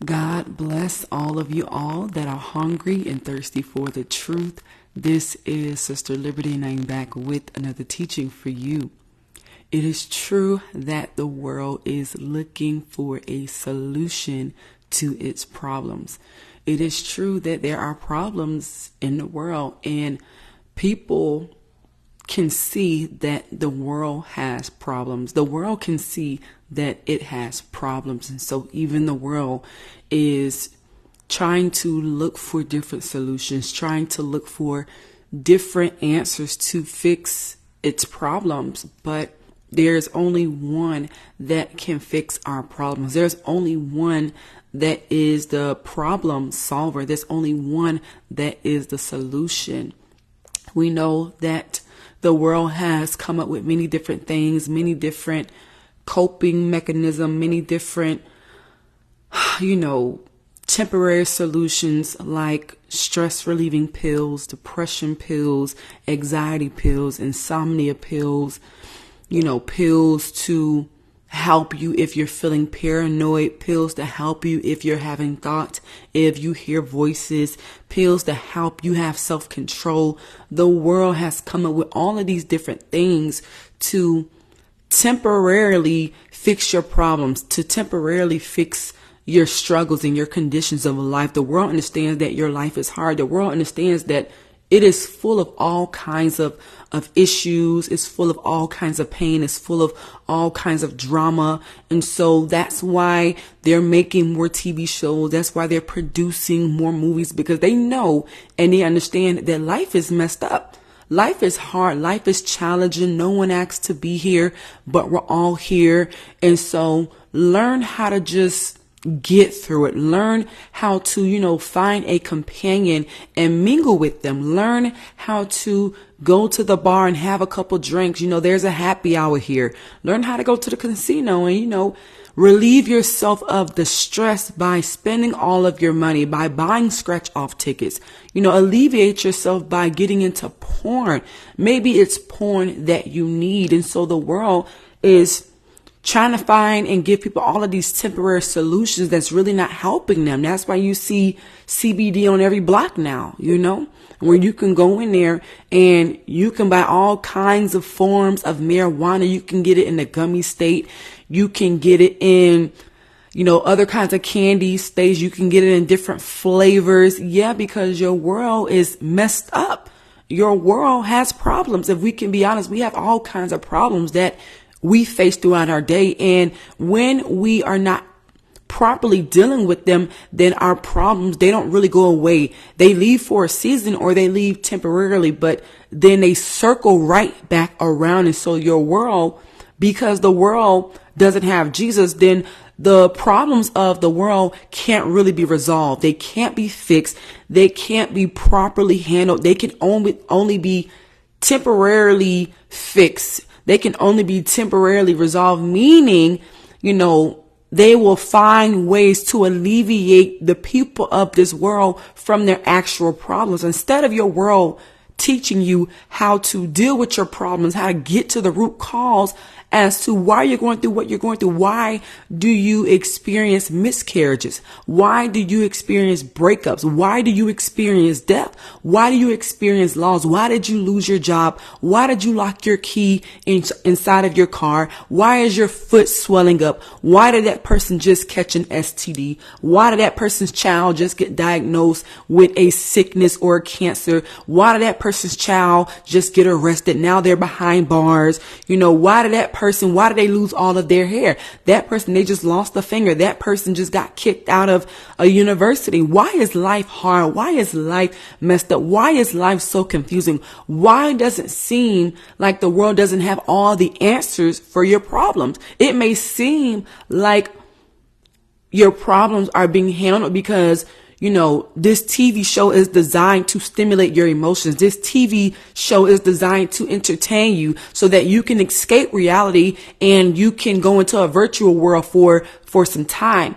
God bless all of you all that are hungry and thirsty for the truth. This is Sister Liberty, and I'm back with another teaching for you. It is true that the world is looking for a solution to its problems. It is true that there are problems in the world, and people can see that the world has problems. The world can see that it has problems. And so even the world is trying to look for different solutions, trying to look for different answers to fix its problems. But there's only one that can fix our problems. There's only one that is the problem solver. There's only one that is the solution. We know that the world has come up with many different things, many different coping mechanisms, many different, temporary solutions like stress relieving pills, depression pills, anxiety pills, insomnia pills, pills to help you if you're feeling paranoid, pills to help you if you're having thoughts, if you hear voices, pills to help you have self-control. The world has come up with all of these different things to temporarily fix your problems, to temporarily fix your struggles and your conditions of life. The world understands that your life is hard. The world understands that it is full of all kinds of issues. It's full of all kinds of pain. It's full of all kinds of drama. And so that's why they're making more TV shows. That's why they're producing more movies, because they know and they understand that life is messed up. Life is hard. Life is challenging. No one asked to be here, but we're all here. And so learn how to just get through it. Learn how to, find a companion and mingle with them. Learn how to go to the bar and have a couple drinks. There's a happy hour here. Learn how to go to the casino and, relieve yourself of the stress by spending all of your money, by buying scratch off tickets. Alleviate yourself by getting into porn. Maybe it's porn that you need. And so the world is trying to find and give people all of these temporary solutions that's really not helping them. That's why you see CBD on every block now, where you can go in there and you can buy all kinds of forms of marijuana. You can get it in the gummy state. You can get it in, other kinds of candy states. You can get it in different flavors. Yeah, because your world is messed up. Your world has problems. If we can be honest, we have all kinds of problems that we face throughout our day. And when we are not properly dealing with them, then our problems, they don't really go away. They leave for a season or they leave temporarily, but then they circle right back around. And so your world, because the world doesn't have Jesus, then the problems of the world can't really be resolved. They can't be fixed. They can't be properly handled. They can only be temporarily fixed. They can only be temporarily resolved, meaning, they will find ways to alleviate the people of this world from their actual problems. Instead of your world teaching you how to deal with your problems, how to get to the root cause as to why you're going through what you're going through. Why do you experience miscarriages? Why do you experience breakups? Why do you experience death? Why do you experience loss? Why did you lose your job? Why did you lock your key inside of your car? Why is your foot swelling up? Why did that person just catch an STD? Why did that person's child just get diagnosed with a sickness or a cancer? Why did that person's child just get arrested? Now they're behind bars. Why did they lose all of their hair? That person, they just lost a finger. That person just got kicked out of a university. Why is life hard? Why is life messed up? Why is life so confusing? Why does it seem like the world doesn't have all the answers for your problems? It may seem like your problems are being handled because this TV show is designed to stimulate your emotions. This TV show is designed to entertain you so that you can escape reality and you can go into a virtual world for some time.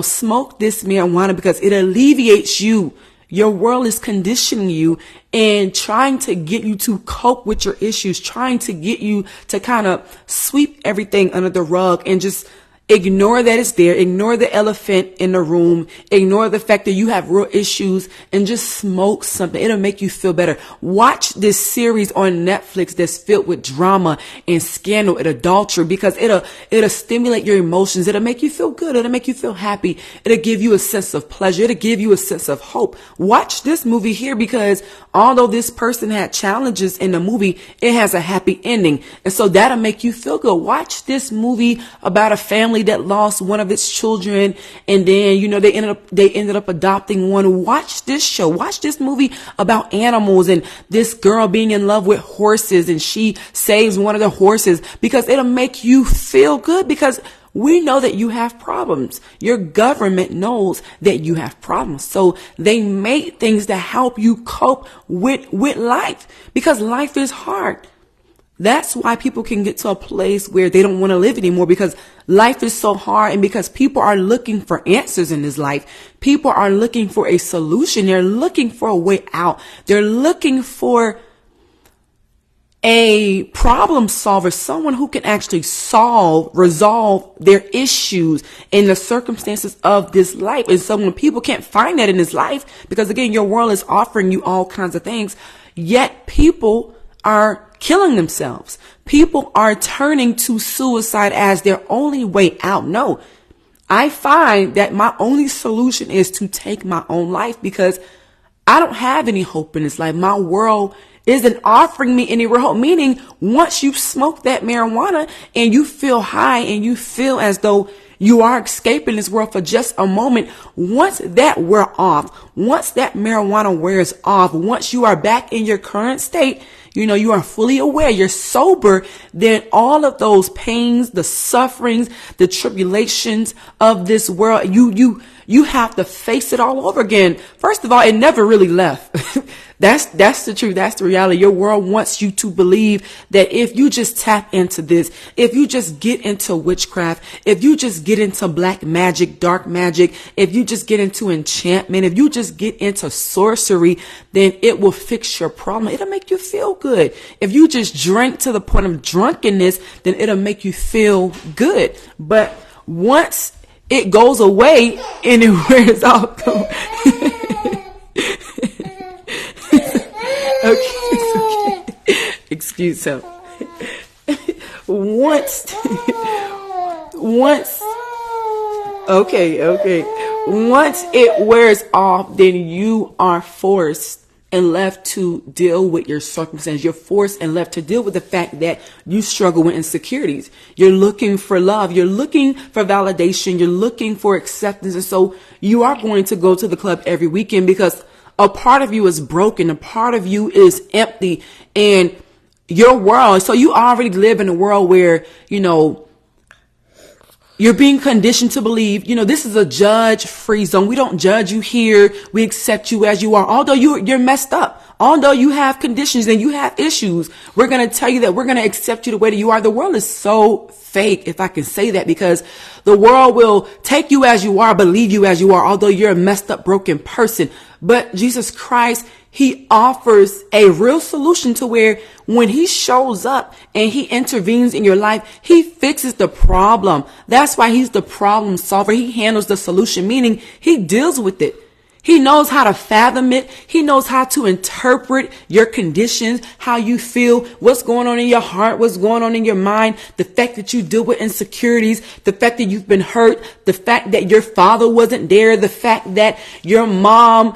Smoke this marijuana because it alleviates you. Your world is conditioning you and trying to get you to cope with your issues, trying to get you to kind of sweep everything under the rug and just Ignore that it's there. Ignore the elephant in the room. Ignore the fact that you have real issues and just smoke something. It'll make you feel better. Watch this series on Netflix that's filled with drama and scandal and adultery, because it'll stimulate your emotions. It'll make you feel good. It'll make you feel happy. It'll give you a sense of pleasure. It'll give you a sense of hope. Watch this movie here, because although this person had challenges in the movie, it has a happy ending. And so that'll make you feel good. Watch this movie about a family that lost one of its children, and then they ended up adopting one. Watch this show. Watch this movie about animals and this girl being in love with horses, and she saves one of the horses, because it'll make you feel good, because we know that you have problems. Your government knows that you have problems. So they made things to help you cope with life, because life is hard. That's why people can get to a place where they don't want to live anymore, because life is so hard, and because people are looking for answers in this life. People are looking for a solution. They're looking for a way out. They're looking for a problem solver, someone who can actually resolve their issues in the circumstances of this life. And so when people can't find that in this life, because again, your world is offering you all kinds of things, yet people are killing themselves. People are turning to suicide as their only way out. No, I find that my only solution is to take my own life, because I don't have any hope in this life. My world isn't offering me any real hope. Meaning, once you smoke that marijuana and you feel high and you feel as though you are escaping this world for just a moment, once that wears off, once that marijuana wears off, once you are back in your current state, you are fully aware, you're sober, then all of those pains, the sufferings, the tribulations of this world, you have to face it all over again. First of all, it never really left. That's the truth. That's the reality. Your world wants you to believe that if you just tap into this, if you just get into witchcraft, if you just get into black magic, dark magic, if you just get into enchantment, if you just get into sorcery, then it will fix your problem. It'll make you feel good. If you just drink to the point of drunkenness, then it'll make you feel good. But once it goes away and it wears off, okay. Excuse him. Once, okay. Once it wears off, then you are forced and left to deal with your circumstances. You're forced and left to deal with the fact that you struggle with insecurities. You're looking for love. You're looking for validation. You're looking for acceptance. And so you are going to go to the club every weekend, because a part of you is broken. A part of you is empty, and your world. So you already live in a world where, you're being conditioned to believe, this is a judge-free zone. We don't judge you here. We accept you as you are. Although you're messed up, although you have conditions and you have issues, we're going to tell you that we're going to accept you the way that you are. The world is so fake, if I can say that, because the world will take you as you are, believe you as you are, although you're a messed up, broken person. But Jesus Christ, he offers a real solution to where when he shows up and he intervenes in your life, he fixes the problem. That's why he's the problem solver. He handles the solution, meaning he deals with it. He knows how to fathom it. He knows how to interpret your conditions, how you feel, what's going on in your heart, what's going on in your mind, the fact that you deal with insecurities, the fact that you've been hurt, the fact that your father wasn't there, the fact that your mom,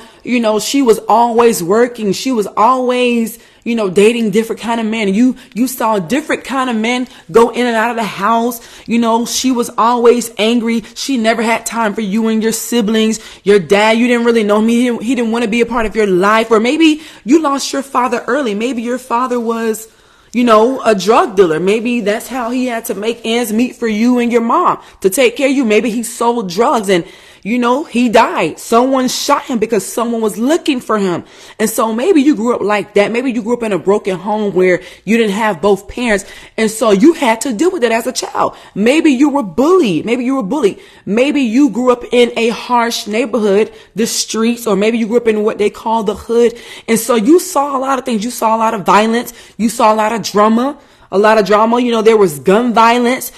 she was always working. She was always, dating different kind of men. You saw different kind of men go in and out of the house. She was always angry. She never had time for you and your siblings. Your dad, you didn't really know him. He didn't want to be a part of your life. Or maybe you lost your father early. Maybe your father was, a drug dealer. Maybe that's how he had to make ends meet for you and your mom to take care of you. Maybe he sold drugs and he died. Someone shot him because someone was looking for him. And so maybe you grew up like that. Maybe you grew up in a broken home where you didn't have both parents. And so you had to deal with it as a child. Maybe you were bullied. Maybe you grew up in a harsh neighborhood, the streets, or maybe you grew up in what they call the hood. And so you saw a lot of things. You saw a lot of violence. You saw a lot of drama. a lot of drama. There was gun violence.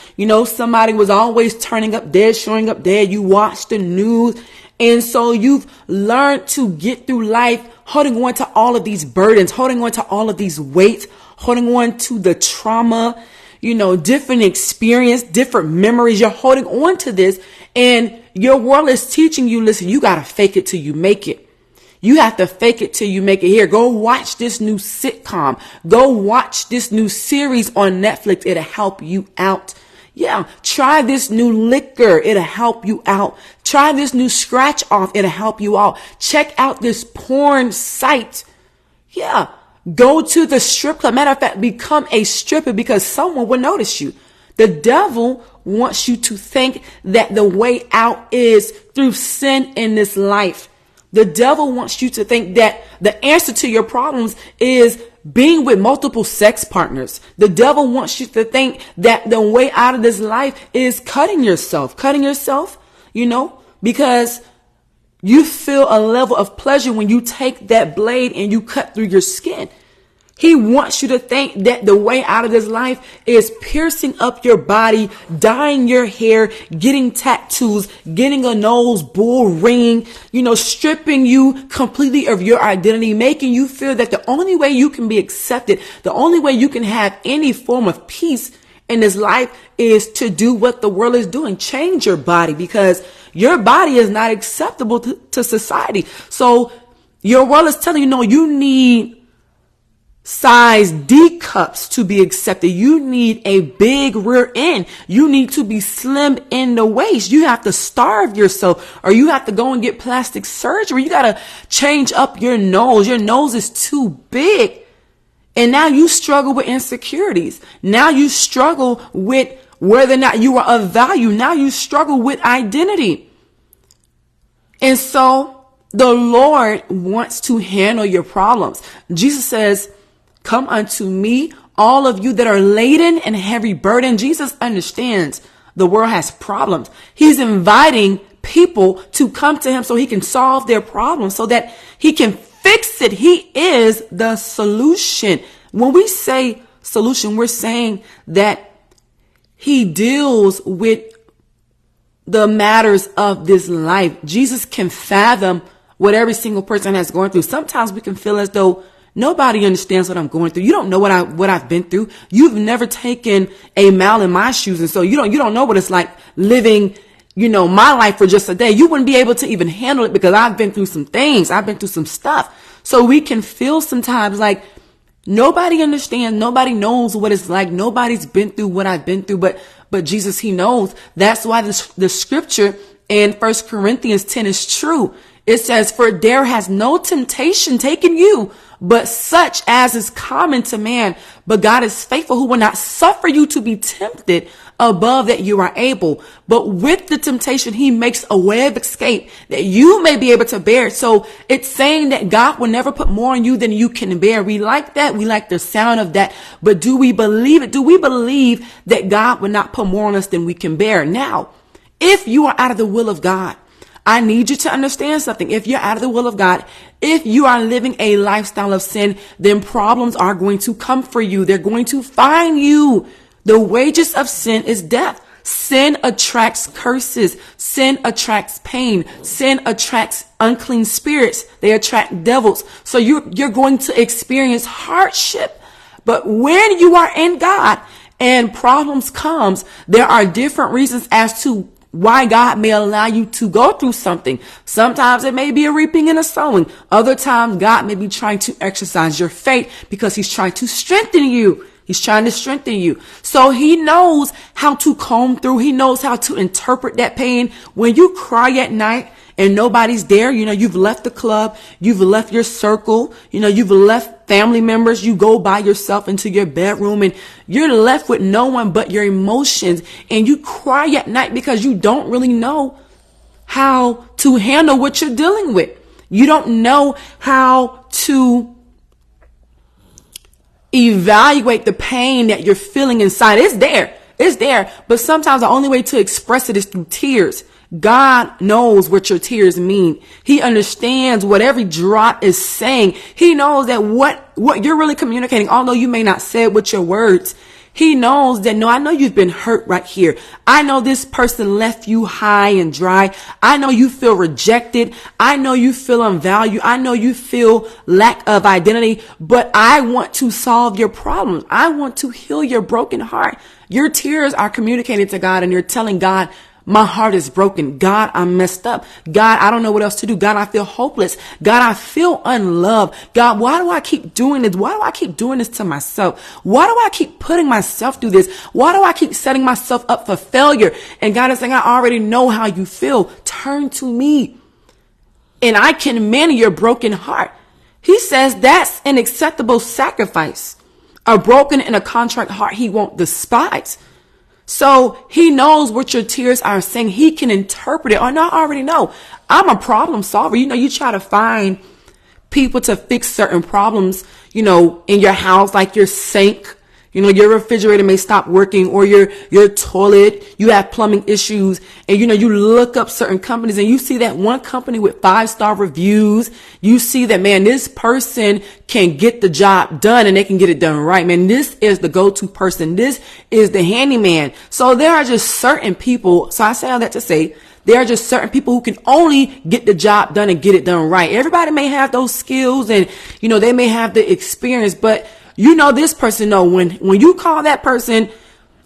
Somebody was always turning up dead, showing up dead. You watch the news. And so you've learned to get through life holding on to all of these burdens, holding on to all of these weights, holding on to the trauma, different experience, different memories. You're holding on to this, and your world is teaching you, listen, you got to fake it till you make it. You have to fake it till you make it. Here, go watch this new sitcom. Go watch this new series on Netflix. It'll help you out. Yeah, try this new liquor. It'll help you out. Try this new scratch off. It'll help you out. Check out this porn site. Yeah, go to the strip club. Matter of fact, become a stripper because someone will notice you. The devil wants you to think that the way out is through sin in this life. The devil wants you to think that the answer to your problems is being with multiple sex partners. The devil wants you to think that the way out of this life is cutting yourself, because you feel a level of pleasure when you take that blade and you cut through your skin. He wants you to think that the way out of this life is piercing up your body, dyeing your hair, getting tattoos, getting a nose bull ring, stripping you completely of your identity, making you feel that the only way you can be accepted, the only way you can have any form of peace in this life is to do what the world is doing. Change your body because your body is not acceptable to society. So your world is telling you, no, you need size D cups to be accepted. You need a big rear end. You need to be slim in the waist. You have to starve yourself, or you have to go and get plastic surgery. You got to change up your nose. Your nose is too big. And now you struggle with insecurities. Now you struggle with whether or not you are of value. Now you struggle with identity. And so the Lord wants to handle your problems. Jesus says, "Come unto me, all of you that are laden and heavy burden." Jesus understands the world has problems. He's inviting people to come to him so he can solve their problems, so that he can fix it. He is the solution. When we say solution, we're saying that he deals with the matters of this life. Jesus can fathom what every single person has gone through. Sometimes we can feel as though nobody understands what I'm going through. You don't know what I've been through. You've never taken a mile in my shoes. And so you don't know what it's like living, my life for just a day. You wouldn't be able to even handle it because I've been through some things. I've been through some stuff. So we can feel sometimes like nobody understands. Nobody knows what it's like. Nobody's been through what I've been through, but Jesus, he knows. That's why the scripture in 1 Corinthians 10 is true. It says, "For there has no temptation taken you, but such as is common to man. But God is faithful, who will not suffer you to be tempted above that you are able. But with the temptation, he makes a way of escape that you may be able to bear." So it's saying that God will never put more on you than you can bear. We like that. We like the sound of that. But do we believe it? Do we believe that God will not put more on us than we can bear? Now, if you are out of the will of God, I need you to understand something. If you're out of the will of God, if you are living a lifestyle of sin, then problems are going to come for you. They're going to find you. The wages of sin is death. Sin attracts curses. Sin attracts pain. Sin attracts unclean spirits. They attract devils. So you're going to experience hardship. But when you are in God and problems comes, there are different reasons as to why God may allow you to go through something. Sometimes it may be a reaping and a sowing. Other times God may be trying to exercise your faith because he's trying to strengthen you. He's trying to strengthen you. So he knows how to comb through. He knows how to interpret that pain. When you cry at night and nobody's there, you've left the club, you've left your circle, you've left family members, you go by yourself into your bedroom and you're left with no one but your emotions, and you cry at night because you don't really know how to handle what you're dealing with. You don't know how to evaluate the pain that you're feeling inside. It's there, but sometimes the only way to express it is through tears. God knows what your tears mean. He understands what every drop is saying. He knows that what you're really communicating, although you may not say it with your words, He knows that, no, I know you've been hurt right here. I know this person left you high and dry. I know you feel rejected. I know you feel unvalued. I know you feel lack of identity, but I want to solve your problems. I want to heal your broken heart. Your tears are communicating to God, and you're telling God, my heart is broken. God, I'm messed up. God, I don't know what else to do. God, I feel hopeless. God, I feel unloved. God, why do I keep doing this? Why do I keep doing this to myself? Why do I keep putting myself through this? Why do I keep setting myself up for failure? And God is saying, I already know how you feel. Turn to me and I can mend your broken heart. He says that's an acceptable sacrifice. A broken and a contrite heart he won't despise. So he knows what your tears are saying. He can interpret it. Or no, I already know. I'm a problem solver. You try to find people to fix certain problems, in your house, like your sink. Your refrigerator may stop working, or your toilet, you have plumbing issues, and you look up certain companies and you see that one company with 5-star reviews. You see that, man, this person can get the job done and they can get it done right. Man, this is the go-to person. This is the handyman. So there are just certain people. So I say all that to say, there are just certain people who can only get the job done and get it done right. Everybody may have those skills and, they may have the experience, but this person know when you call that person,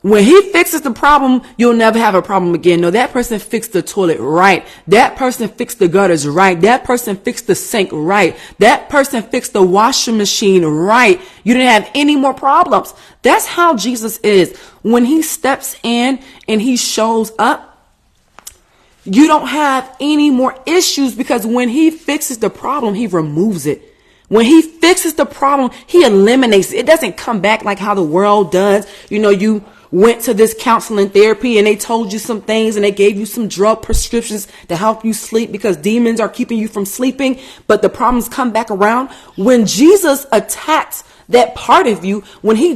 when he fixes the problem, you'll never have a problem again. No, that person fixed the toilet right. That person fixed the gutters right. That person fixed the sink right. That person fixed the washing machine right. You didn't have any more problems. That's how Jesus is. When he steps in and he shows up, you don't have any more issues, because when he fixes the problem, he removes it. When he fixes the problem, he eliminates it. It doesn't come back like how the world does. You went to this counseling therapy and they told you some things and they gave you some drug prescriptions to help you sleep because demons are keeping you from sleeping, but the problems come back around. When Jesus attacks that part of you, when he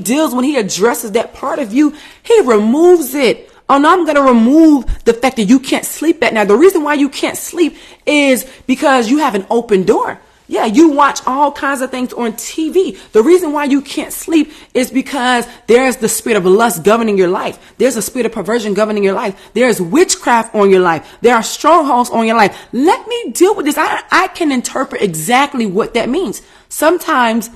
addresses that part of you, he removes it. Oh no, I'm going to remove the fact that you can't sleep at night. The reason why you can't sleep is because you have an open door. Yeah, you watch all kinds of things on TV. The reason why you can't sleep is because there's the spirit of lust governing your life. There's a spirit of perversion governing your life. There's witchcraft on your life. There are strongholds on your life. Let me deal with this. I can interpret exactly what that means. Sometimes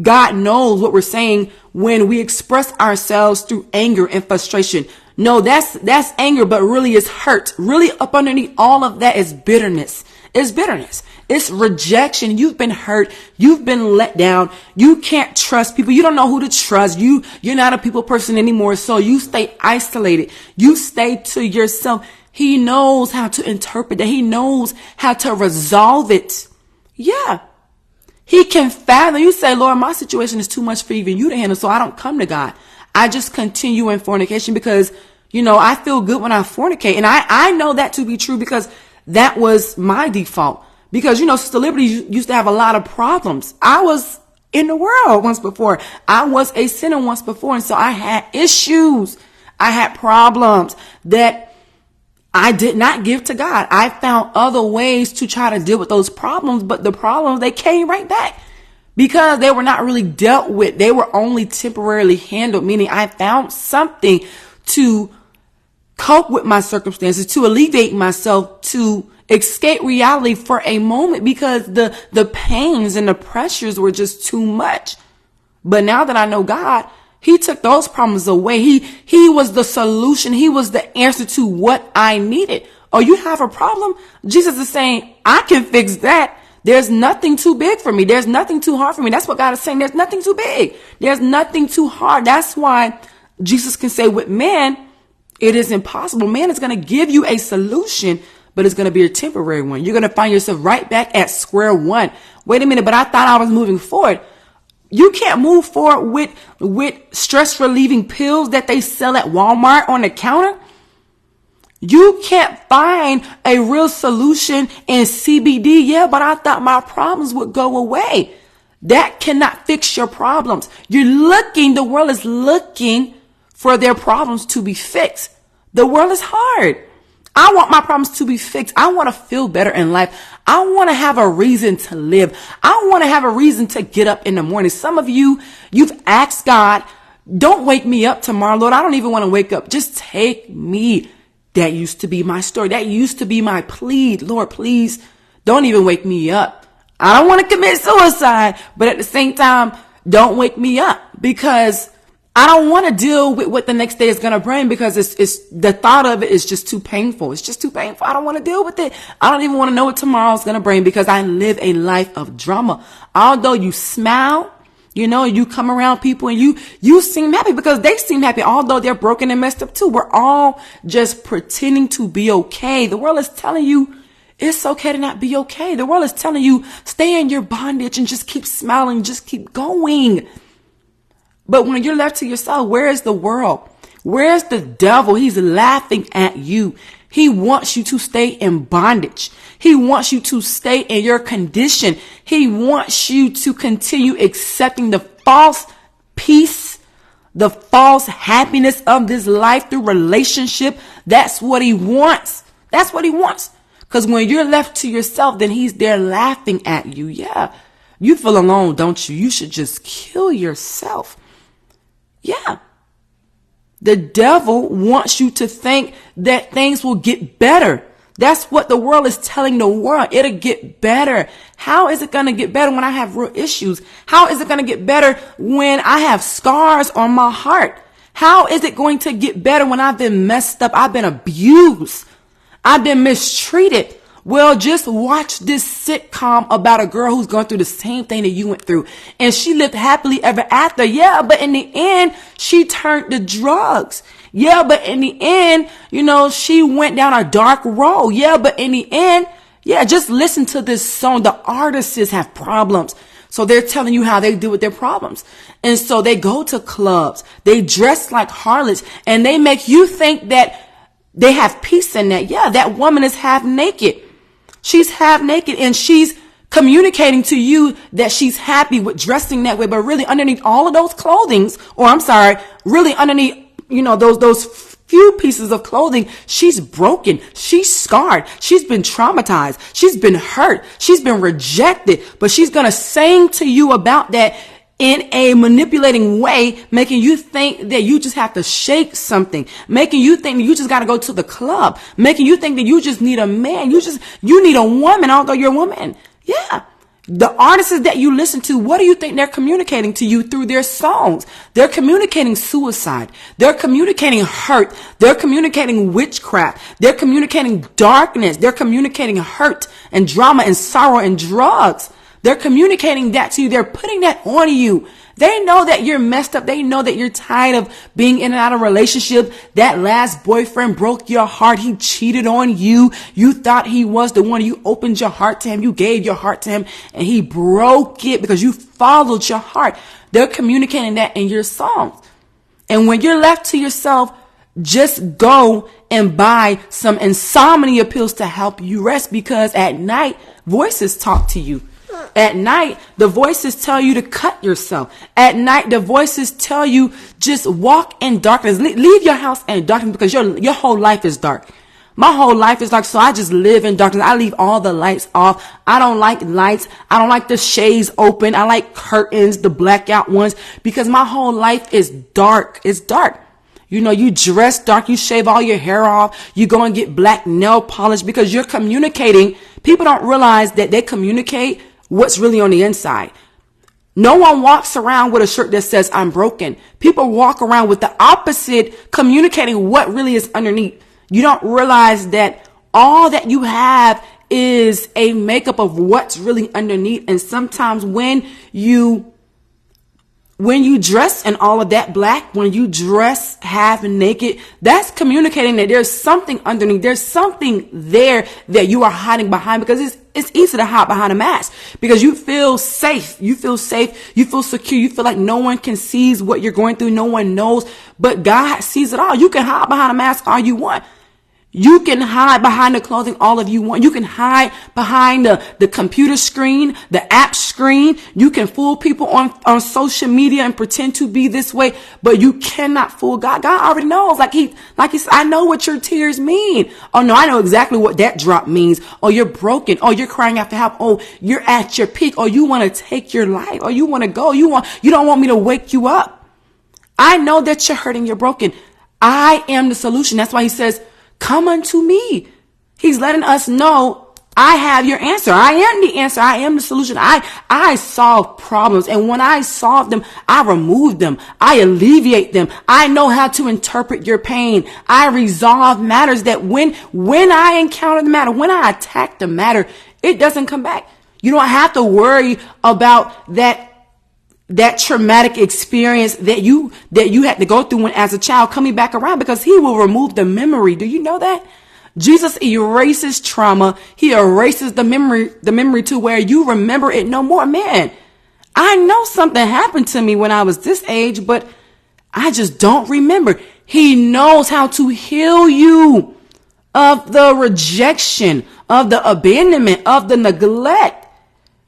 God knows what we're saying when we express ourselves through anger and frustration. No, that's anger, but really it's hurt. Really up underneath all of that is bitterness. It's bitterness. It's rejection. You've been hurt. You've been let down. You can't trust people. You don't know who to trust. You're not a people person anymore. So you stay isolated. You stay to yourself. He knows how to interpret that. He knows how to resolve it. Yeah. He can fathom. You say, Lord, my situation is too much for even you to handle, so I don't come to God. I just continue in fornication because, I feel good when I fornicate. And I know that to be true because that was my default. Because, Sister Liberty used to have a lot of problems. I was in the world once before. I was a sinner once before. And so I had issues. I had problems that I did not give to God. I found other ways to try to deal with those problems. But the problems, they came right back because they were not really dealt with. They were only temporarily handled, meaning I found something to cope with my circumstances, to alleviate myself, to escape reality for a moment because the pains and the pressures were just too much. But now that I know God, he took those problems away. He was the solution. He was the answer to what I needed. Oh, you have a problem? Jesus is saying, I can fix that. There's nothing too big for me. There's nothing too hard for me. That's what God is saying. There's nothing too big. There's nothing too hard. That's why Jesus can say with man, it is impossible. Man is going to give you a solution, but it's going to be a temporary one. You're going to find yourself right back at square one. Wait a minute, but I thought I was moving forward. You can't move forward with stress relieving pills that they sell at Walmart on the counter. You can't find a real solution in CBD. Yeah, but I thought my problems would go away. That cannot fix your problems. The world is looking for their problems to be fixed. The world is hard. I want my problems to be fixed. I want to feel better in life. I want to have a reason to live. I want to have a reason to get up in the morning. Some of you, you've asked God, Don't wake me up tomorrow, Lord. I don't even want to wake up. Just take me. That used to be my story. That used to be my plea. Lord, please don't even wake me up. I don't want to commit suicide, but at the same time, don't wake me up, because I don't want to deal with what the next day is going to bring, because it's the thought of it is just too painful. It's just too painful. I don't want to deal with it. I don't even want to know what tomorrow is going to bring, because I live a life of drama. Although you smile, you come around people and you seem happy because they seem happy, although they're broken and messed up too. We're all just pretending to be okay. The world is telling you it's okay to not be okay. The world is telling you stay in your bondage and just keep smiling, just keep going. But when you're left to yourself, where is the world? Where's the devil? He's laughing at you. He wants you to stay in bondage. He wants you to stay in your condition. He wants you to continue accepting the false peace, the false happiness of this life through relationship. That's what he wants. That's what he wants. Because when you're left to yourself, then he's there laughing at you. Yeah. You feel alone, don't you? You should just kill yourself. Yeah. The devil wants you to think that things will get better. That's what the world is telling the world. It'll get better. How is it going to get better when I have real issues? How is it going to get better when I have scars on my heart? How is it going to get better when I've been messed up? I've been abused. I've been mistreated. Well, just watch this sitcom about a girl who's going through the same thing that you went through. And she lived happily ever after. Yeah, but in the end, she turned to drugs. Yeah, but in the end, she went down a dark road. Yeah, but in the end, just listen to this song. The artists have problems. So they're telling you how they deal with their problems. And so they go to clubs. They dress like harlots. And they make you think that they have peace in that. Yeah, that woman is half naked. She's half naked and she's communicating to you that she's happy with dressing that way. But really underneath all of those really underneath, those few pieces of clothing, she's broken. She's scarred. She's been traumatized. She's been hurt. She's been rejected. But she's going to sing to you about that in a manipulating way, making you think that you just have to shake something, making you think that you just got to go to the club, making you think that you just need a man. You need a woman, although you're a woman. Yeah. The artists that you listen to, what do you think they're communicating to you through their songs? They're communicating suicide. They're communicating hurt. They're communicating witchcraft. They're communicating darkness. They're communicating hurt and drama and sorrow and drugs. They're communicating that to you. They're putting that on you. They know that you're messed up. They know that you're tired of being in and out of a relationship. That last boyfriend broke your heart. He cheated on you. You thought he was the one. You opened your heart to him. You gave your heart to him and he broke it because you followed your heart. They're communicating that in your songs. And when you're left to yourself, just go and buy some insomnia pills to help you rest, because at night, voices talk to you. At night, the voices tell you to cut yourself. At night, the voices tell you just walk in darkness. Leave your house in darkness, because your whole life is dark. My whole life is dark, so I just live in darkness. I leave all the lights off. I don't like lights. I don't like the shades open. I like curtains, the blackout ones, because my whole life is dark. It's dark. You dress dark. You shave all your hair off. You go and get black nail polish, because you're communicating. People don't realize that they communicate what's really on the inside. No one walks around with a shirt that says I'm broken. People walk around with the opposite, communicating what really is underneath. You don't realize that all that you have is a makeup of what's really underneath. And sometimes when you dress in all of that black, when you dress half naked, that's communicating that there's something underneath. There's something there that you are hiding behind, because it's easy to hide behind a mask because you feel safe. You feel safe. You feel secure. You feel like no one can see what you're going through. No one knows, but God sees it all. You can hide behind a mask all you want. You can hide behind the clothing all of you want. You can hide behind the computer screen, the app screen. You can fool people on social media and pretend to be this way, but you cannot fool God. God already knows. Like he said, I know what your tears mean. Oh no, I know exactly what that drop means. Oh, you're broken. Oh, you're crying out for help. Oh, you're at your peak. Oh, you want to take your life. Oh, you want to go. You don't want me to wake you up. I know that you're hurting, you're broken. I am the solution. That's why he says, come unto me. He's letting us know, I have your answer. I am the answer. I am the solution. I solve problems. And when I solve them, I remove them. I alleviate them. I know how to interpret your pain. I resolve matters that when I encounter the matter, when I attack the matter, it doesn't come back. You don't have to worry about that traumatic experience that you had to go through when as a child coming back around, because he will remove the memory. Do you know that? Jesus erases trauma. He erases the memory to where you remember it no more. Man, I know something happened to me when I was this age, but I just don't remember. He knows how to heal you of the rejection, of the abandonment, of the neglect.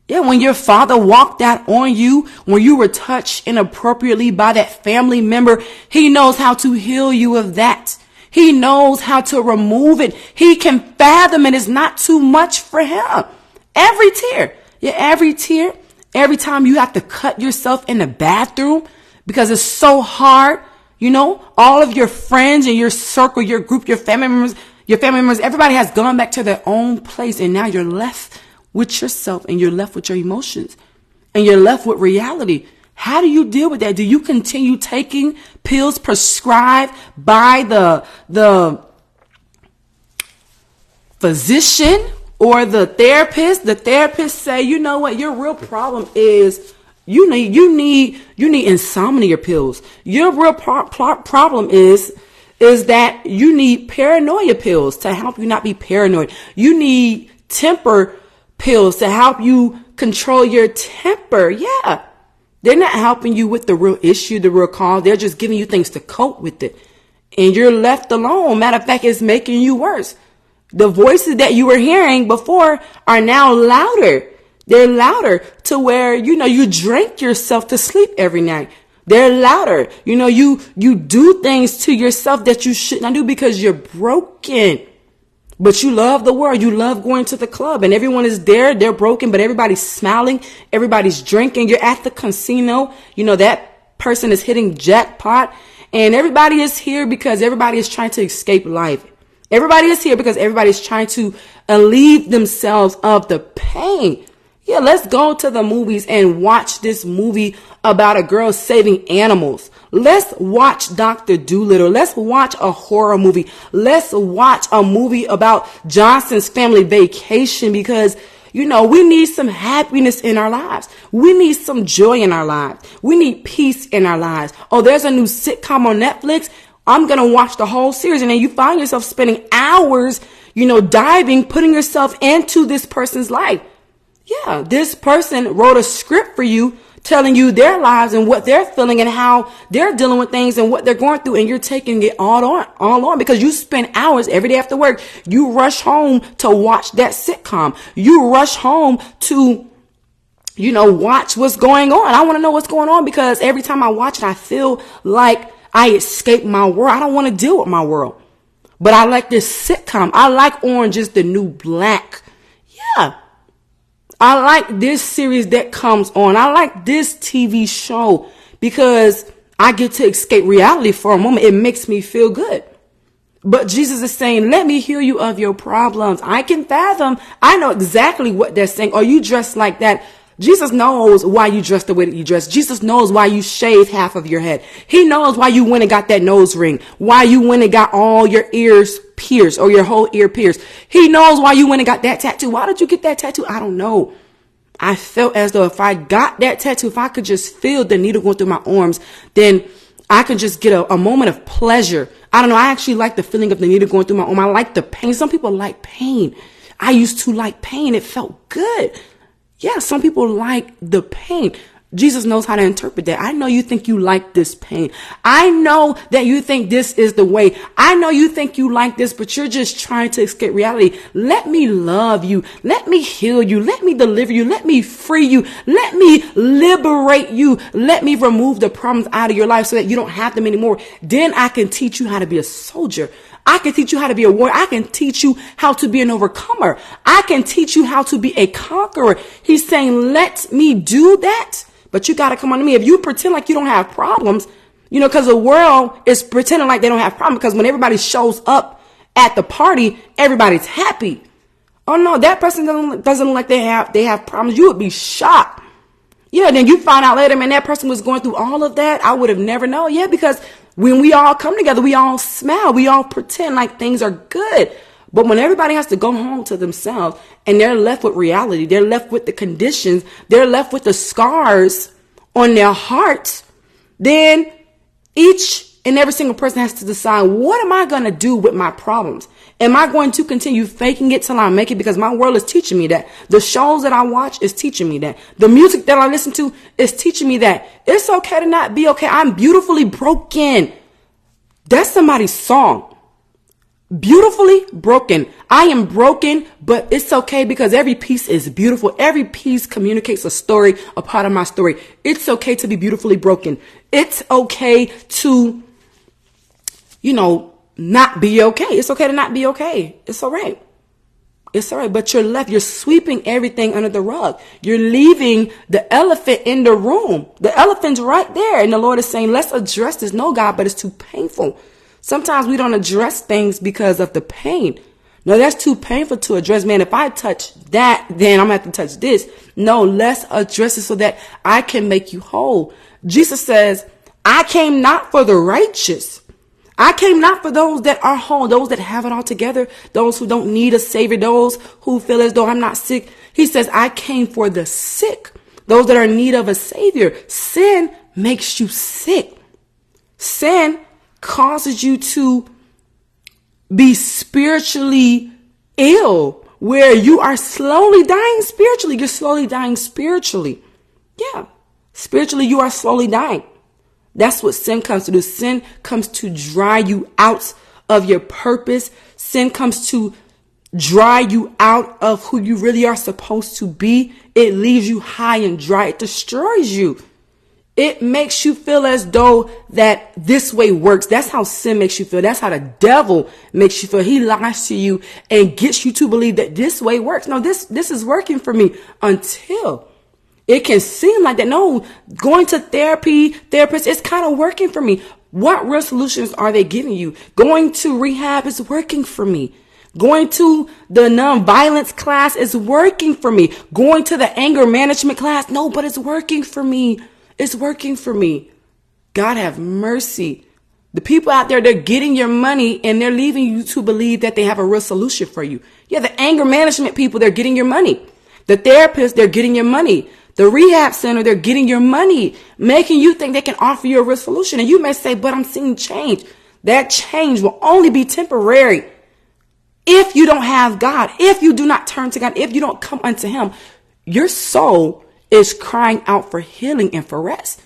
Yeah, when your father walked out on you, when you were touched inappropriately by that family member, he knows how to heal you of that. He knows how to remove it. He can fathom it. It's not too much for him. Every tear, every time you have to cut yourself in the bathroom because it's so hard, all of your friends and your circle, your group, your family members, everybody has gone back to their own place. And now you're left with yourself and you're left with your emotions and you're left with reality. How do you deal with that? Do you continue taking pills prescribed by the physician or the therapist? The therapist say, you know what, your real problem is you need insomnia pills. Your real problem is that you need paranoia pills to help you not be paranoid. You need temper pills to help you control your temper. Yeah. They're not helping you with the real issue, the real cause. They're just giving you things to cope with it. And you're left alone. Matter of fact, it's making you worse. The voices that you were hearing before are now louder. They're louder to where, you drink yourself to sleep every night. They're louder. You do things to yourself that you should not do because you're broken. But you love the world. You love going to the club and everyone is there. They're broken, but everybody's smiling. Everybody's drinking. You're at the casino. That person is hitting jackpot and everybody is here because everybody is trying to escape life. Everybody is here because everybody's trying to alleviate themselves of the pain. Yeah, let's go to the movies and watch this movie about a girl saving animals. Let's watch Dr. Dolittle. Let's watch a horror movie. Let's watch a movie about Johnson's Family Vacation because, we need some happiness in our lives. We need some joy in our lives. We need peace in our lives. Oh, there's a new sitcom on Netflix. I'm going to watch the whole series. And then you find yourself spending hours, diving, putting yourself into this person's life. Yeah, this person wrote a script for you telling you their lives and what they're feeling and how they're dealing with things and what they're going through. And you're taking it all on because you spend hours every day after work. You rush home to watch that sitcom. You rush home to, watch what's going on. I want to know what's going on because every time I watch it, I feel like I escape my world. I don't want to deal with my world. But I like this sitcom. I like Orange is the New Black. Yeah. I like this series that comes on. I like this TV show because I get to escape reality for a moment. It makes me feel good. But Jesus is saying, let me heal you of your problems. I can fathom. I know exactly what they're saying. Are you dressed like that? Jesus knows why you dress the way that you dress. Jesus knows why you shave half of your head. He knows why you went and got that nose ring, why you went and got all your ears pierced or your whole ear pierced. He knows why you went and got that tattoo. Why did you get that tattoo? I don't know. I felt as though if I got that tattoo, if I could just feel the needle going through my arms, then I could just get a moment of pleasure. I don't know. I actually like the feeling of the needle going through my arm. I like the pain. Some people like pain. I used to like pain. It felt good. Yeah, some people like the pain. Jesus knows how to interpret that. I know you think you like this pain. I know that you think this is the way. I know you think you like this, but you're just trying to escape reality. Let me love you. Let me heal you. Let me deliver you. Let me free you. Let me liberate you. Let me remove the problems out of your life so that you don't have them anymore. Then I can teach you how to be a soldier. I can teach you how to be a warrior. I can teach you how to be an overcomer. I can teach you how to be a conqueror. He's saying, let me do that. But you got to come on to me. If you pretend like you don't have problems, Because the world is pretending like they don't have problems, because when everybody shows up at the party, everybody's happy. Oh no, that person doesn't look like they have problems. You would be shocked. Then you find out later, man, that person was going through all of that. I would have never known. Yeah, because when we all come together, we all smile. We all pretend like things are good. But when everybody has to go home to themselves and they're left with reality, they're left with the conditions, they're left with the scars on their hearts, then each and every single person has to decide, what am I going to do with my problems? Am I going to continue faking it till I make it? Because my world is teaching me that. The shows that I watch is teaching me that. The music that I listen to is teaching me that. It's okay to not be okay. I'm beautifully broken. That's somebody's song. Beautifully broken. I am broken, but it's okay because every piece is beautiful. Every piece communicates a story, a part of my story. It's okay to be beautifully broken. It's okay to, not be okay. It's okay to not be okay. It's all right. It's all right. But you're sweeping everything under the rug. You're leaving the elephant in the room. The elephant's right there. And the Lord is saying, let's address this. No, God, but it's too painful. Sometimes we don't address things because of the pain. No, that's too painful to address. Man, if I touch that, then I'm going to have to touch this. No, let's address it so that I can make you whole. Jesus says, I came not for the righteous. I came not for those that are whole, those that have it all together, those who don't need a savior, those who feel as though I'm not sick. He says, I came for the sick, those that are in need of a savior. Sin makes you sick. Sin causes you to be spiritually ill, where you are slowly dying spiritually. You're slowly dying spiritually. Yeah. Spiritually, you are slowly dying. That's what sin comes to do. Sin comes to dry you out of your purpose. Sin comes to dry you out of who you really are supposed to be. It leaves you high and dry. It destroys you. It makes you feel as though that this way works. That's how sin makes you feel. That's how the devil makes you feel. He lies to you and gets you to believe that this way works. No, this is working for me, until it can seem like that. No, going to therapists, it's kind of working for me. What real solutions are they giving you? Going to rehab is working for me. Going to the nonviolence class is working for me. Going to the anger management class, no, but it's working for me. It's working for me. God have mercy. The people out there, they're getting your money and they're leaving you to believe that they have a real solution for you. Yeah, the anger management people, they're getting your money. The therapists, they're getting your money. The rehab center, they're getting your money, making you think they can offer you a real solution. And you may say, but I'm seeing change. That change will only be temporary if you don't have God, if you do not turn to God, if you don't come unto him. Your soul is crying out for healing and for rest.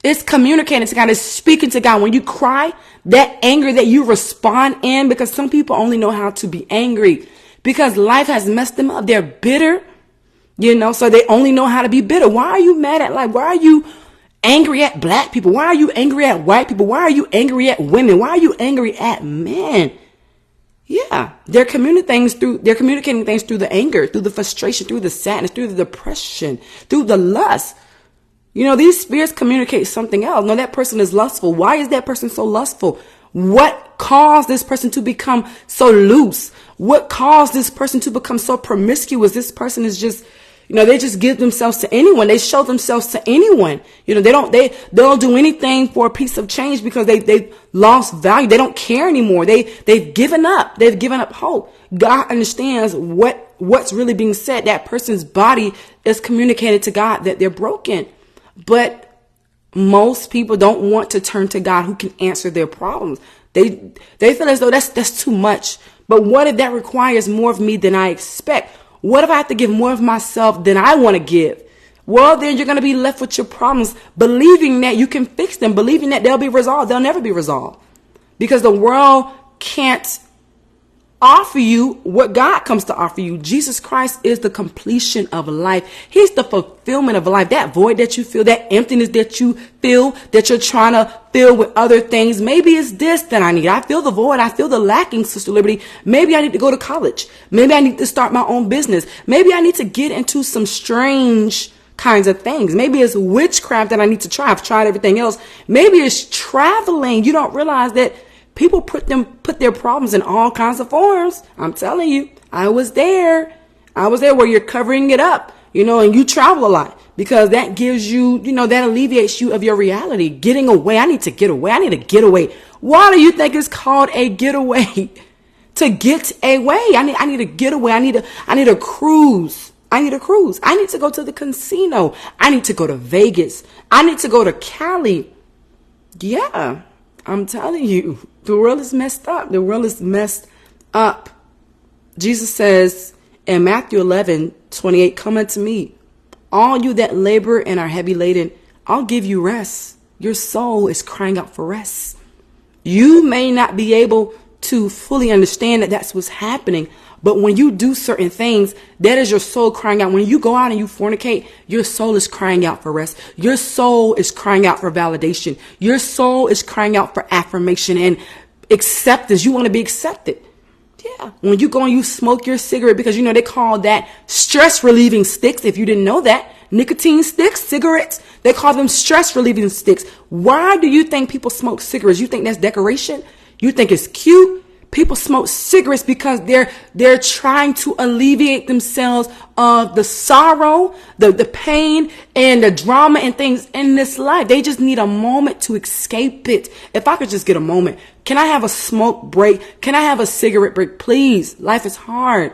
It's communicating to God. It's speaking to God. When you cry, that anger that you respond in, because some people only know how to be angry because life has messed them up. They're bitter. So they only know how to be bitter. Why are you mad at life? Why are you angry at black people? Why are you angry at white people? Why are you angry at women? Why are you angry at men? Yeah, they're communicating things through the anger, through the frustration, through the sadness, through the depression, through the lust. These spirits communicate something else. No, that person is lustful. Why is that person so lustful? What caused this person to become so loose? What caused this person to become so promiscuous? This person is just, they just give themselves to anyone. They show themselves to anyone. They don't do anything for a piece of change because they've lost value. They don't care anymore. They've given up. They've given up hope. God understands what's really being said. That person's body is communicating to God that they're broken. But most people don't want to turn to God who can answer their problems. They feel as though that's too much. But what if that requires more of me than I expect? What if I have to give more of myself than I want to give? Well, then you're going to be left with your problems, believing that you can fix them, believing that they'll be resolved. They'll never be resolved because the world can't offer you what God comes to offer you. Jesus Christ is the completion of life. He's the fulfillment of life. That void that you feel, that emptiness that you feel, that you're trying to fill with other things. Maybe it's this that I need. I feel the void. I feel the lacking, Sister Liberty. Maybe I need to go to college. Maybe I need to start my own business. Maybe I need to get into some strange kinds of things. Maybe it's witchcraft that I need to try. I've tried everything else. Maybe it's traveling. You don't realize that people put their problems in all kinds of forms. I'm telling you, I was there where you're covering it up, and you travel a lot because that gives you, that alleviates you of your reality. Getting away. I need to get away. I need to get away. Why do you think it's called a getaway? To get away. I need to get away. I need a cruise. I need a cruise. I need to go to the casino. I need to go to Vegas. I need to go to Cali. Yeah, I'm telling you, the world is messed up. The world is messed up. Jesus says in Matthew 11:28, come unto me, all you that labor and are heavy laden, I'll give you rest. Your soul is crying out for rest. You may not be able to fully understand that that's what's happening, but when you do certain things, that is your soul crying out. When you go out and you fornicate, your soul is crying out for rest. Your soul is crying out for validation. Your soul is crying out for affirmation and acceptance. You want to be accepted. Yeah. When you go and you smoke your cigarette, because they call that stress relieving sticks. If you didn't know that, nicotine sticks, cigarettes, they call them stress relieving sticks. Why do you think people smoke cigarettes? You think that's decoration? You think it's cute? People smoke cigarettes because they're trying to alleviate themselves of the sorrow, the pain, and the drama and things in this life. They just need a moment to escape it. If I could just get a moment, can I have a smoke break? Can I have a cigarette break? Please. Life is hard.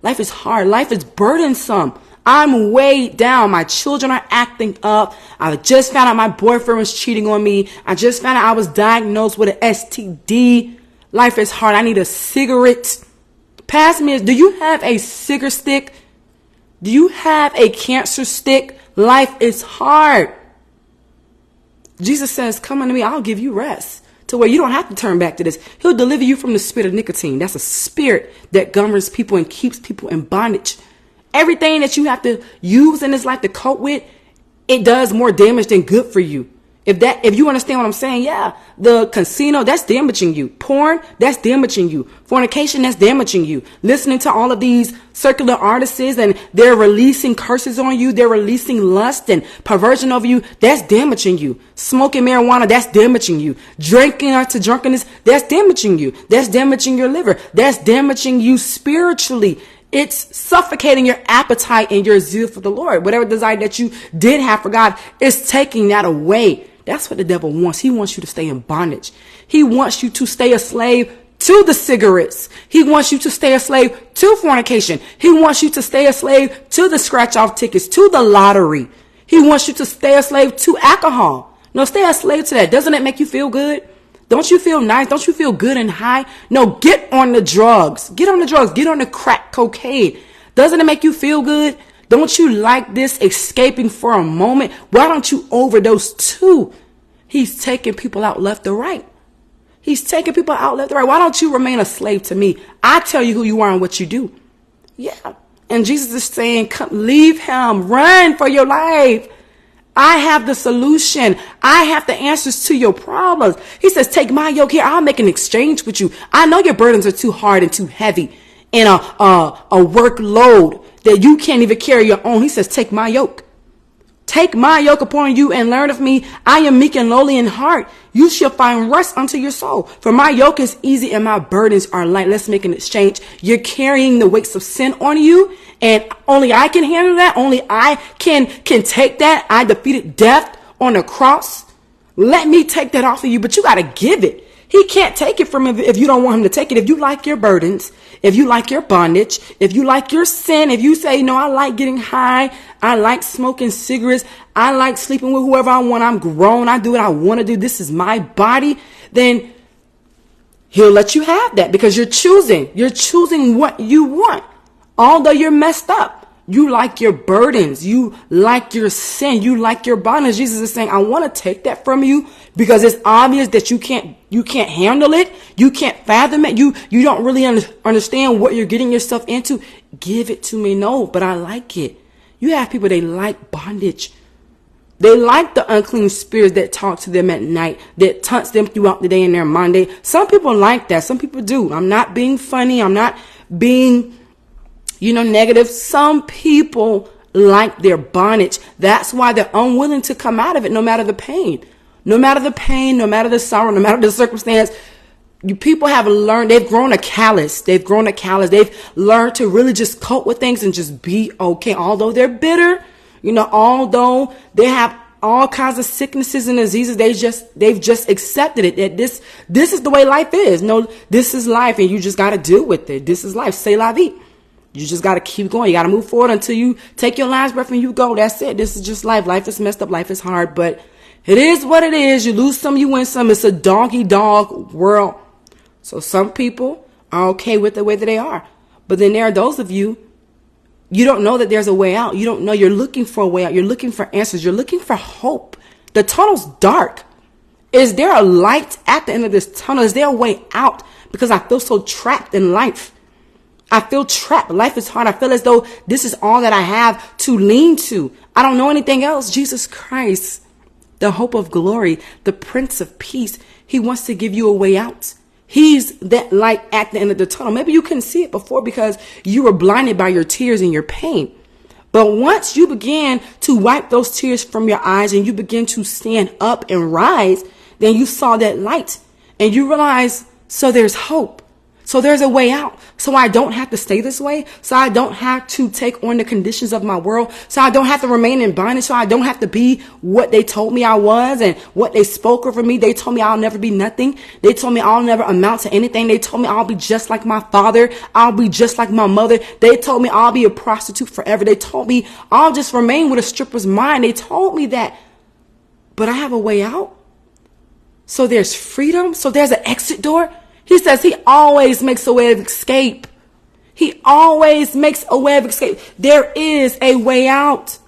Life is hard. Life is burdensome. I'm weighed down. My children are acting up. I just found out my boyfriend was cheating on me. I just found out I was diagnosed with an STD. Life is hard. I need a cigarette. Pass me. Do you have a cigarette stick? Do you have a cancer stick? Life is hard. Jesus says, come unto me. I'll give you rest to where you don't have to turn back to this. He'll deliver you from the spirit of nicotine. That's a spirit that governs people and keeps people in bondage. Everything that you have to use in this life to cope with, it does more damage than good for you. If you understand what I'm saying, yeah, the casino, that's damaging you. Porn, that's damaging you. Fornication, that's damaging you. Listening to all of these circular artists and they're releasing curses on you. They're releasing lust and perversion over you. That's damaging you. Smoking marijuana, that's damaging you. Drinking to drunkenness, that's damaging you. That's damaging your liver. That's damaging you spiritually. It's suffocating your appetite and your zeal for the Lord. Whatever desire that you did have for God, it's taking that away. That's what the devil wants. He wants you to stay in bondage. He wants you to stay a slave to the cigarettes. He wants you to stay a slave to fornication. He wants you to stay a slave to the scratch off tickets, to the lottery. He wants you to stay a slave to alcohol. No, stay a slave to that. Doesn't it make you feel good? Don't you feel nice? Don't you feel good and high? No, get on the drugs. Get on the drugs. Get on the crack cocaine. Doesn't it make you feel good? Don't you like this escaping for a moment? Why don't you overdose too? He's taking people out left or right. He's taking people out left or right. Why don't you remain a slave to me? I tell you who you are and what you do. Yeah. And Jesus is saying, come, leave him. Run for your life. I have the solution. I have the answers to your problems. He says, take my yoke here. I'll make an exchange with you. I know your burdens are too hard and too heavy and a workload that you can't even carry your own. He says, take my yoke. Take my yoke upon you and learn of me. I am meek and lowly in heart. You shall find rest unto your soul. For my yoke is easy and my burdens are light. Let's make an exchange. You're carrying the weights of sin on you, and only I can handle that. Only I can take that. I defeated death on the cross. Let me take that off of you, but you got to give it. He can't take it from him if you don't want him to take it. If you like your burdens, if you like your bondage, if you like your sin, if you say, no, I like getting high, I like smoking cigarettes, I like sleeping with whoever I want, I'm grown, I do what I want to do, this is my body, then he'll let you have that because you're choosing what you want. Although you're messed up, you like your burdens, you like your sin, you like your bondage. Jesus is saying, I want to take that from you because it's obvious that you can't handle it. You can't fathom it. You don't really understand what you're getting yourself into. Give it to me. No, but I like it. You have people, they like bondage. They like the unclean spirits that talk to them at night, that taunts them throughout the day in their Monday. Some people like that. Some people do. I'm not being funny. I'm not being negative. Some people like their bondage. That's why they're unwilling to come out of it, no matter the pain. No matter the pain, no matter the sorrow, no matter the circumstance. You people have learned, they've grown a callous. They've learned to really just cope with things and just be okay. Although they're bitter, although they have all kinds of sicknesses and diseases, they've just accepted it, that this is the way life is. No, this is life, and you just got to deal with it. This is life. C'est la vie. You just got to keep going. You got to move forward until you take your last breath and you go. That's it. This is just life. Life is messed up. Life is hard, but it is what it is. You lose some, you win some. It's a dog world. So some people are okay with the way that they are. But then there are those of you don't know that there's a way out. You don't know. You're looking for a way out. You're looking for answers. You're looking for hope. The tunnel's dark. Is there a light at the end of this tunnel? Is there a way out? Because I feel so trapped in life. I feel trapped. Life is hard. I feel as though this is all that I have to lean to. I don't know anything else. Jesus Christ, the hope of glory, the Prince of Peace. He wants to give you a way out. He's that light at the end of the tunnel. Maybe you couldn't see it before because you were blinded by your tears and your pain. But once you begin to wipe those tears from your eyes and you begin to stand up and rise, then you saw that light and you realize, so there's hope. So there's a way out. So I don't have to stay this way. So I don't have to take on the conditions of my world. So I don't have to remain in bondage. So I don't have to be what they told me I was and what they spoke over me. They told me I'll never be nothing. They told me I'll never amount to anything. They told me I'll be just like my father. I'll be just like my mother. They told me I'll be a prostitute forever. They told me I'll just remain with a stripper's mind. They told me that. But I have a way out. So there's freedom. So there's an exit door. He says he always makes a way of escape. He always makes a way of escape. There is a way out.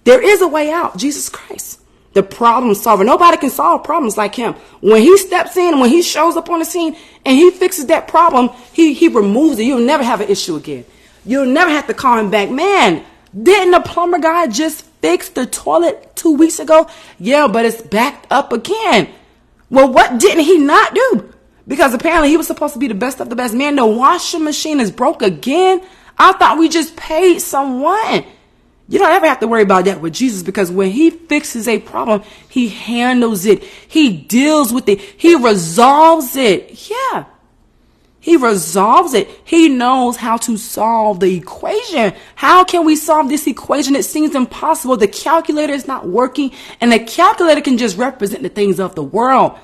There is a way out. Jesus Christ, the problem solver. Nobody can solve problems like him. When he steps in, when he shows up on the scene and he fixes that problem, he removes it. You'll never have an issue again. You'll never have to call him back. Man, didn't the plumber guy just fix the toilet 2 weeks ago? Yeah, but it's backed up again. Well, what didn't he not do? Because apparently he was supposed to be the best of the best. Man, the washing machine is broke again. I thought we just paid someone. You don't ever have to worry about that with Jesus, because when he fixes a problem, he handles it. He deals with it. He resolves it. Yeah. He resolves it. He knows how to solve the equation. How can we solve this equation? It seems impossible. The calculator is not working, and the calculator can just represent the things of the world.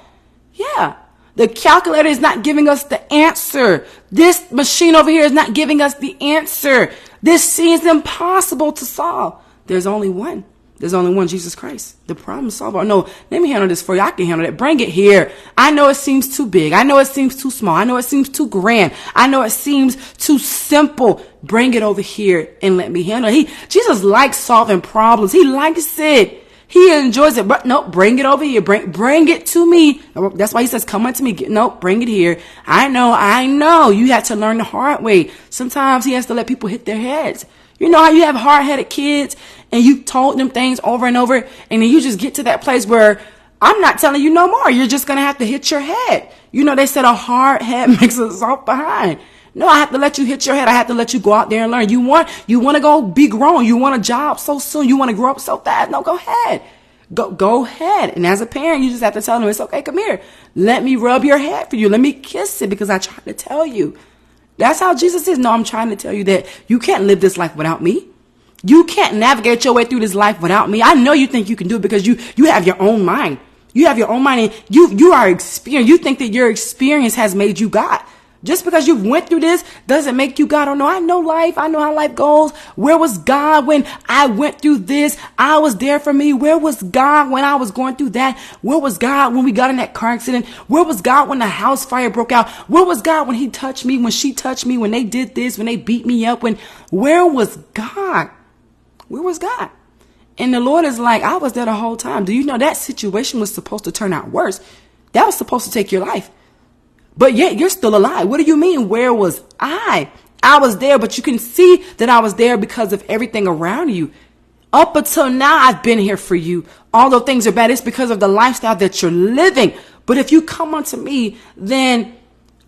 Yeah. The calculator is not giving us the answer. This machine over here is not giving us the answer. This seems impossible to solve. There's only one. There's only one, Jesus Christ, the problem solver. No, let me handle this for you. I can handle it. Bring it here. I know it seems too big. I know it seems too small. I know it seems too grand. I know it seems too simple. Bring it over here and let me handle it. Jesus likes solving problems. He likes it. He enjoys it, but no, bring it over here. Bring it to me. That's why he says, come unto me. No, bring it here. I know. You have to learn the hard way. Sometimes he has to let people hit their heads. You know how you have hard-headed kids and you told them things over and over, and then you just get to that place where I'm not telling you no more. You're just going to have to hit your head. You know, they said a hard head makes a soft behind. No, I have to let you hit your head. I have to let you go out there and learn. You want to go be grown. You want a job so soon. You want to grow up so fast. No, go ahead. Go ahead. And as a parent, you just have to tell them, it's okay. Come here. Let me rub your head for you. Let me kiss it because I tried to tell you. That's how Jesus is. No, I'm trying to tell you that you can't live this life without me. You can't navigate your way through this life without me. I know you think you can do it because you have your own mind. You have your own mind, and you are experienced. You think that your experience has made you God. Just because you went through this doesn't make you God. Oh no, I know life. I know how life goes. Where was God when I went through this? I was there for me. Where was God when I was going through that? Where was God when we got in that car accident? Where was God when the house fire broke out? Where was God when he touched me, when she touched me, when they did this, when they beat me up? Where was God? Where was God? And the Lord is like, I was there the whole time. Do you know that situation was supposed to turn out worse? That was supposed to take your life. But yet you're still alive. What do you mean? Where was I? I was there, but you can see that I was there because of everything around you. Up until now, I've been here for you. Although things are bad, it's because of the lifestyle that you're living. But if you come unto me, then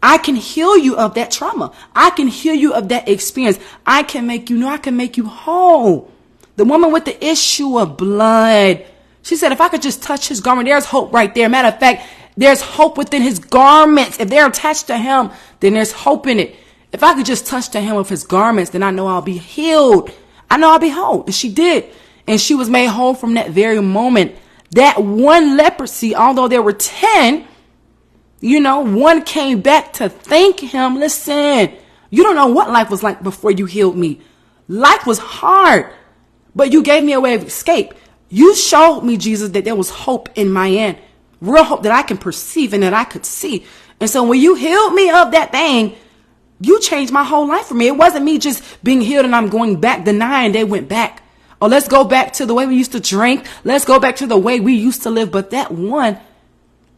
I can heal you of that trauma. I can heal you of that experience. I can make you know, I can make you whole. The woman with the issue of blood. She said, if I could just touch his garment, there's hope right there. Matter of fact, there's hope within his garments. If they're attached to him, then there's hope in it. If I could just touch the hem of his garments, then I know I'll be healed. I know I'll be whole. And she did. And she was made whole from that very moment. That one leprosy, although there were 10, one came back to thank him. Listen, you don't know what life was like before you healed me. Life was hard, but you gave me a way of escape. You showed me, Jesus, that there was hope in my end. Real hope that I can perceive and that I could see. And so when you healed me of that thing, you changed my whole life for me. It wasn't me just being healed and I'm going back denying they went back. Oh, let's go back to the way we used to drink. Let's go back to the way we used to live. But that one,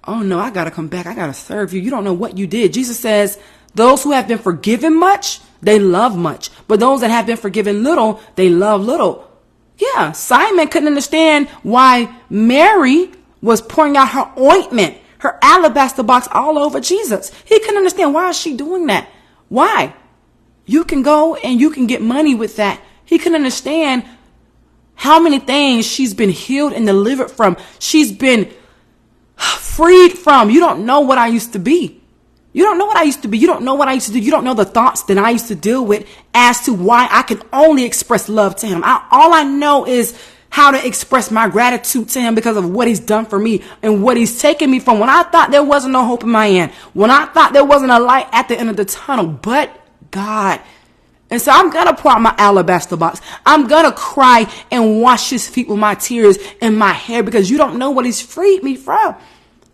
oh no, I got to come back. I got to serve you. You don't know what you did. Jesus says, those who have been forgiven much, they love much. But those that have been forgiven little, they love little. Yeah, Simon couldn't understand why Mary was pouring out her ointment, her alabaster box all over Jesus. He couldn't understand, why is she doing that? Why? You can go and you can get money with that. He couldn't understand how many things she's been healed and delivered from. She's been freed from. You don't know what I used to be. You don't know what I used to be. You don't know what I used to do. You don't know the thoughts that I used to deal with as to why I can only express love to him. All I know is how to express my gratitude to him because of what he's done for me and what he's taken me from when I thought there wasn't no hope in my end, when I thought there wasn't a light at the end of the tunnel, but God. And so I'm going to pour out my alabaster box. I'm going to cry and wash his feet with my tears and my hair because you don't know what he's freed me from.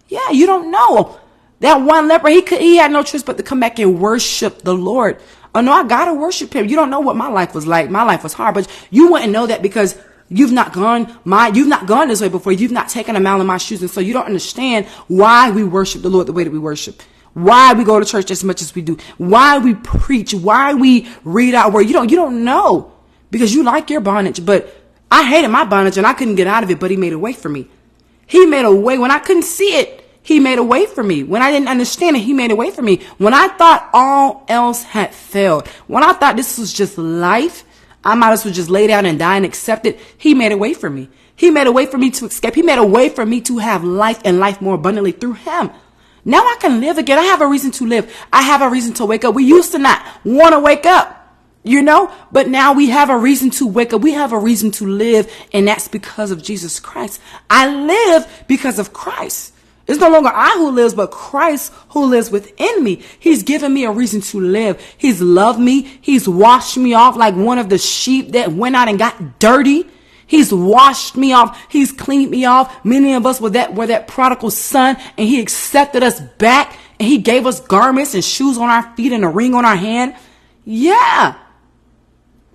Yeah, you don't know. That one leper, he had no choice but to come back and worship the Lord. Oh no, I got to worship him. You don't know what my life was like. My life was hard, but you wouldn't know that because you've not gone this way before. You've not taken a mile in my shoes. And so you don't understand why we worship the Lord the way that we worship. Why we go to church as much as we do. Why we preach. Why we read our word. You don't know because you like your bondage. But I hated my bondage and I couldn't get out of it, but he made a way for me. He made a way when I couldn't see it. He made a way for me. When I didn't understand it, he made a way for me. When I thought all else had failed, when I thought this was just life, I might as well just lay down and die and accept it, he made a way for me. He made a way for me to escape. He made a way for me to have life and life more abundantly through him. Now I can live again. I have a reason to live. I have a reason to wake up. We used to not want to wake up, but now we have a reason to wake up. We have a reason to live, and that's because of Jesus Christ. I live because of Christ. It's no longer I who lives, but Christ who lives within me. He's given me a reason to live. He's loved me. He's washed me off like one of the sheep that went out and got dirty. He's washed me off. He's cleaned me off. Many of us were that prodigal son, and he accepted us back, and he gave us garments and shoes on our feet and a ring on our hand. Yeah.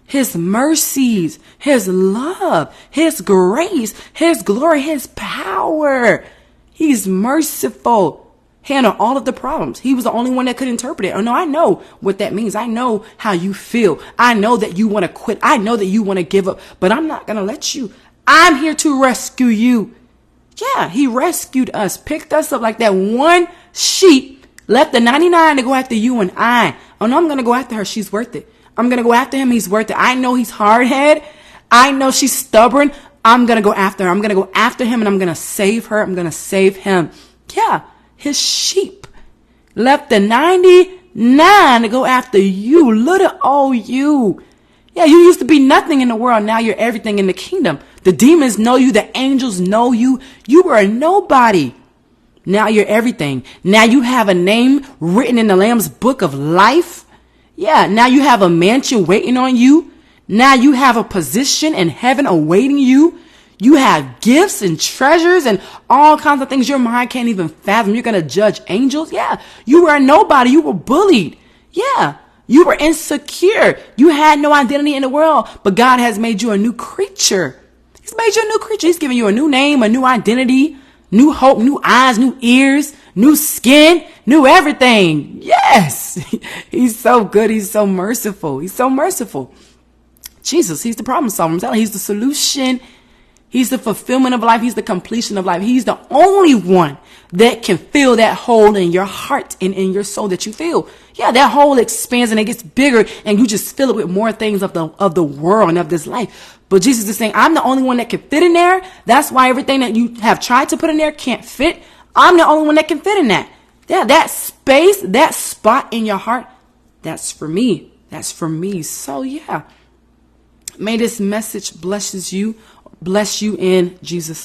His mercies, his love, his grace, his glory, his power. He's merciful. Handle all of the problems. He was the only one that could interpret it. Oh no, I know what that means. I know how you feel. I know that you want to quit. I know that you want to give up, but I'm not going to let you. I'm here to rescue you. Yeah, he rescued us, picked us up like that one sheep, left the 99 to go after you and I. Oh no, I'm going to go after her. She's worth it. I'm going to go after him. He's worth it. I know he's hard-headed. I know she's stubborn. I'm going to go after her. I'm going to go after him and I'm going to save her. I'm going to save him. Yeah, his sheep left the 99 to go after you, little old you. Yeah, you used to be nothing in the world. Now you're everything in the kingdom. The demons know you. The angels know you. You were a nobody. Now you're everything. Now you have a name written in the Lamb's book of life. Yeah, now you have a mansion waiting on you. Now you have a position in heaven awaiting you. You have gifts and treasures and all kinds of things your mind can't even fathom. You're going to judge angels. Yeah. You were a nobody. You were bullied. Yeah. You were insecure. You had no identity in the world, but God has made you a new creature. He's made you a new creature. He's given you a new name, a new identity, new hope, new eyes, new ears, new skin, new everything. Yes. He's so good. He's so merciful. He's so merciful. Jesus, he's the problem solver. I'm telling you, he's the solution. He's the fulfillment of life. He's the completion of life. He's the only one that can fill that hole in your heart and in your soul that you feel. Yeah, that hole expands and it gets bigger, and you just fill it with more things of the world and of this life. But Jesus is saying, I'm the only one that can fit in there. That's why everything that you have tried to put in there can't fit. I'm the only one that can fit in that. Yeah, that space, that spot in your heart, that's for me. That's for me. So yeah, may this message bless you in Jesus' name.